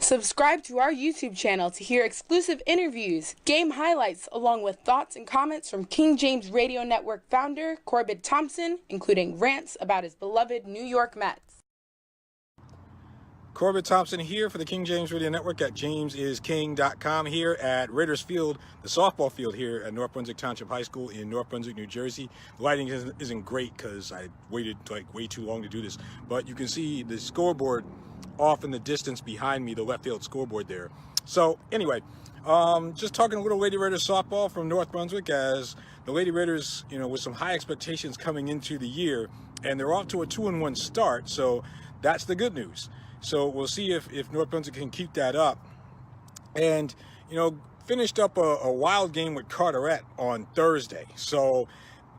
Subscribe to our YouTube channel to hear exclusive interviews, game highlights, along with thoughts and comments from King James Radio Network founder Corbett Thompson, including rants about his beloved New York Mets. Corbett Thompson here for the King James Radio Network at jamesisking.com here at Raiders Field, the softball field here at North Brunswick Township High School in North Brunswick, New Jersey. The lighting isn't great because I waited like way too long to do this, but you can see the scoreboard off in the distance behind me, the left field scoreboard there. So anyway, just talking a little Lady Raiders softball from North Brunswick, as the Lady Raiders, with some high expectations coming into the year, and they're off to a 2-1 start, so that's the good news. So we'll see if North Brunswick can keep that up. And, finished up a wild game with Carteret on Thursday. So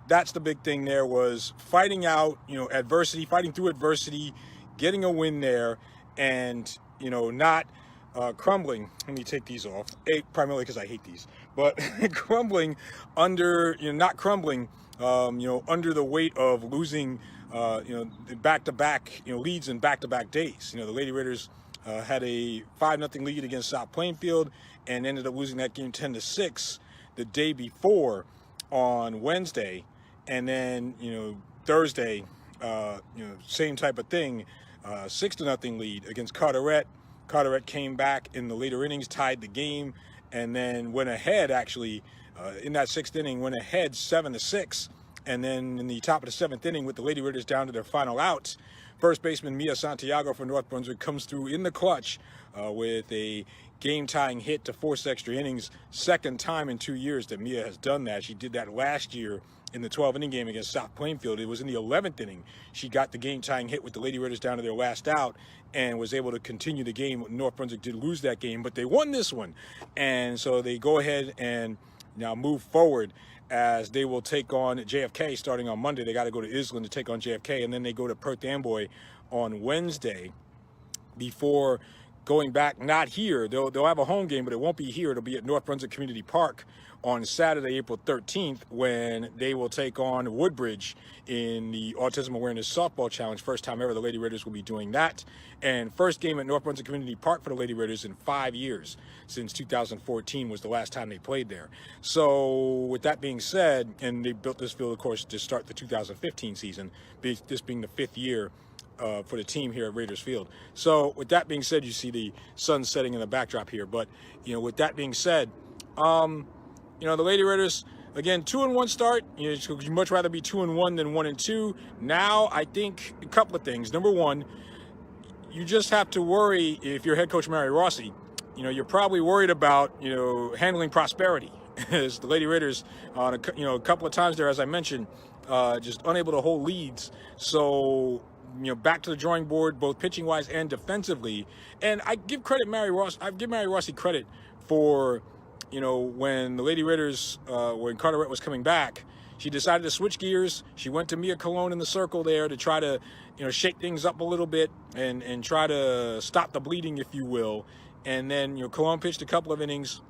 that's the big thing there, was fighting out, adversity, fighting through adversity, getting a win there, and, not crumbling. Let me take these off, primarily because I hate these. But crumbling under, not crumbling, under the weight of losing back-to-back, leads in back-to-back days. The Lady Raiders had a 5-0 lead against South Plainfield and ended up losing that game 10-6 the day before on Wednesday. And then, Thursday, same type of thing, 6-0 lead against Carteret. Carteret came back in the later innings, tied the game, and then went ahead, actually, in that 6th inning, went ahead 7-6. And then in the top of the 7th inning, with the Lady Raiders down to their final out, first baseman Mia Santiago from North Brunswick comes through in the clutch with a game-tying hit to force extra innings. Second time in 2 years that Mia has done that. She did that last year in the 12-inning game against South Plainfield. It was in the 11th inning. She got the game-tying hit with the Lady Raiders down to their last out and was able to continue the game. North Brunswick did lose that game, but they won this one. And so they go ahead and now move forward, as they will take on JFK starting on Monday. They got to go to Island to take on JFK, and then they go to Perth Amboy on Wednesday before going back, not here. They'll have a home game, but it won't be here. It'll be at North Brunswick Community Park on Saturday, April 13th, when they will take on Woodbridge in the Autism Awareness Softball Challenge. First time ever the Lady Raiders will be doing that. And first game at North Brunswick Community Park for the Lady Raiders in 5 years, since 2014 was the last time they played there. So with that being said, and they built this field, of course, to start the 2015 season, this being the 5th year for the team here at Raiders Field. So with that being said, you see the sun setting in the backdrop here. But, with that being said, the Lady Raiders, again, 2-1 start. You'd much rather be 2-1 than 1-2. Now, I think a couple of things. Number one, you just have to worry, if you're head coach Mary Rossi, you're probably worried about, handling prosperity. As the Lady Raiders, a couple of times there, as I mentioned, just unable to hold leads. So, back to the drawing board, both pitching-wise and defensively. And I give Mary Rossi credit for, when the Lady Raiders, when Carteret was coming back, she decided to switch gears. She went to Mia Cologne in the circle there to try to, shake things up a little bit and try to stop the bleeding, if you will. And then, Cologne pitched a couple of innings,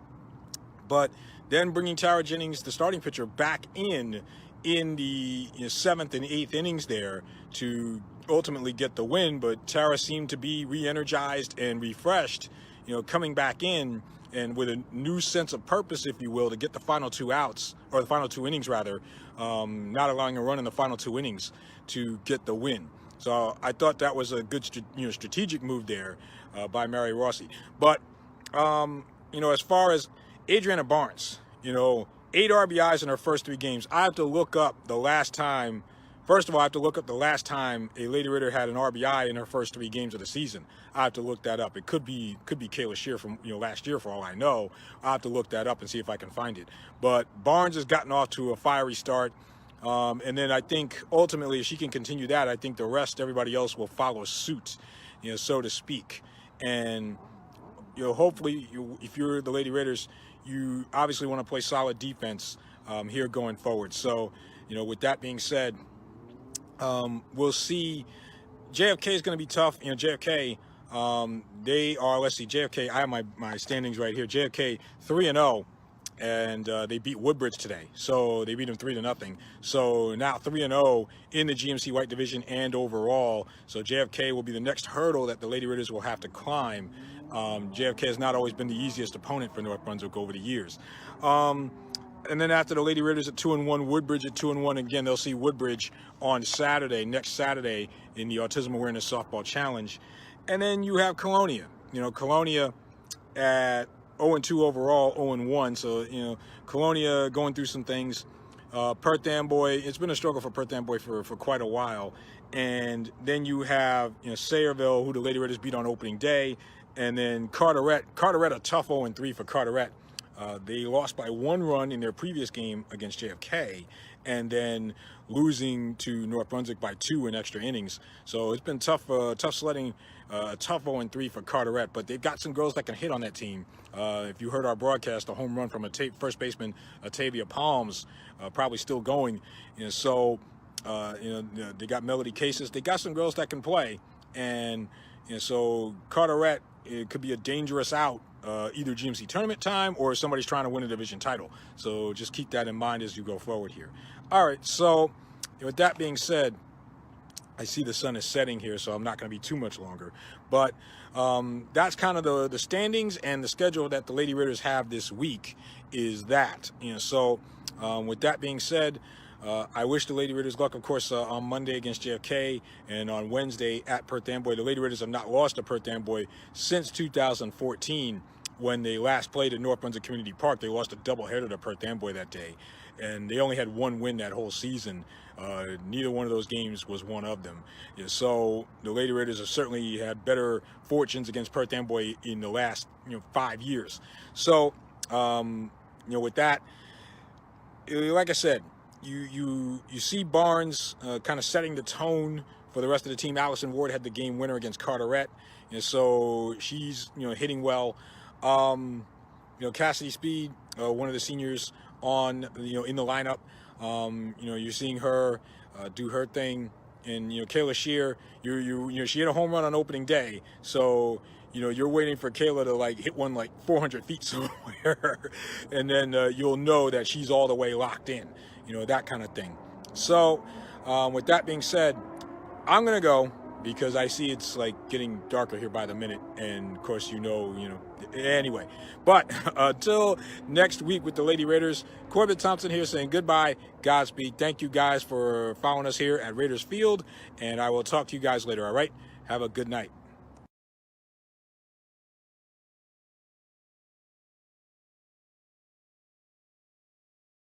but then bringing Tara Jennings, the starting pitcher, back in the 7th and 8th innings there to ultimately get the win. But Tara seemed to be re-energized and refreshed, coming back in and with a new sense of purpose, if you will, to get the final 2 outs, or the final 2 innings rather, not allowing a run in the final 2 innings to get the win. So I thought that was a good strategic move there by Mary Rossi. But as far as Adriana Barnes, 8 RBIs in her first 3 games. I have to look up the last time. First of all, I have to look up the last time a Lady Raider had an RBI in her first 3 games of the season. I have to look that up. It could be Kayla Shear from last year, for all I know. I have to look that up and see if I can find it. But Barnes has gotten off to a fiery start, and then I think ultimately, if she can continue that, I think the rest, everybody else, will follow suit, so to speak. And hopefully, if you're the Lady Raiders, you obviously want to play solid defense here going forward. So, with that being said, we'll see. JFK is going to be tough. JFK, they are, let's see, JFK, I have my standings right here. JFK 3-0, and they beat Woodbridge today. So they beat them 3-0. So now 3-0 in the GMC White Division and overall. So JFK will be the next hurdle that the Lady Raiders will have to climb JFK has not always been the easiest opponent for North Brunswick over the years. And then after the Lady Raiders at 2-1, Woodbridge at 2-1. Again, they'll see Woodbridge on Saturday, next Saturday, in the Autism Awareness Softball Challenge. And then you have Colonia. Colonia at 0-2 overall, 0-1. So, Colonia going through some things. Perth Amboy, it's been a struggle for Perth Amboy for quite a while. And then you have, Sayreville, who the Lady Raiders beat on opening day. And then Carteret, a tough 0-3 for Carteret. They lost by 1 run in their previous game against JFK, and then losing to North Brunswick by 2 in extra innings. So it's been tough sledding, tough 0-3 for Carteret, but they've got some girls that can hit on that team. If you heard our broadcast, a home run from first baseman Atavia Palms, probably still going. So they got Melody Cases. They got some girls that can play, and so Carteret, it could be a dangerous out. Either GMC tournament time or somebody's trying to win a division title. So just keep that in mind as you go forward here. All right, so with that being said, I see the sun is setting here, so I'm not going to be too much longer. But that's kind of the standings and the schedule that the Lady Raiders have this week is that. So with that being said, I wish the Lady Raiders luck, of course, on Monday against JFK and on Wednesday at Perth Amboy. The Lady Raiders have not lost to Perth Amboy since 2014 when they last played at North Brunswick Community Park. They lost a doubleheader to Perth Amboy that day, and they only had 1 win that whole season. Neither one of those games was one of them. So the Lady Raiders have certainly had better fortunes against Perth Amboy in the last 5 years. So with that, like I said, you see Barnes kind of setting the tone for the rest of the team. Allison Ward had the game winner against Carteret, and so she's hitting well. Cassidy Speed, one of the seniors on in the lineup. You're seeing her do her thing, and Kayla Shear, she hit a home run on opening day, so you're waiting for Kayla to hit one 400 feet somewhere, and then you'll know that she's all the way locked in, that kind of thing. So with that being said, I'm gonna go because I see it's getting darker here by the minute, and of course anyway. But until next week with the Lady Raiders, Corbett Thompson here saying goodbye, Godspeed. Thank you guys for following us here at Raiders Field, and I will talk to you guys later. All right, have a good night.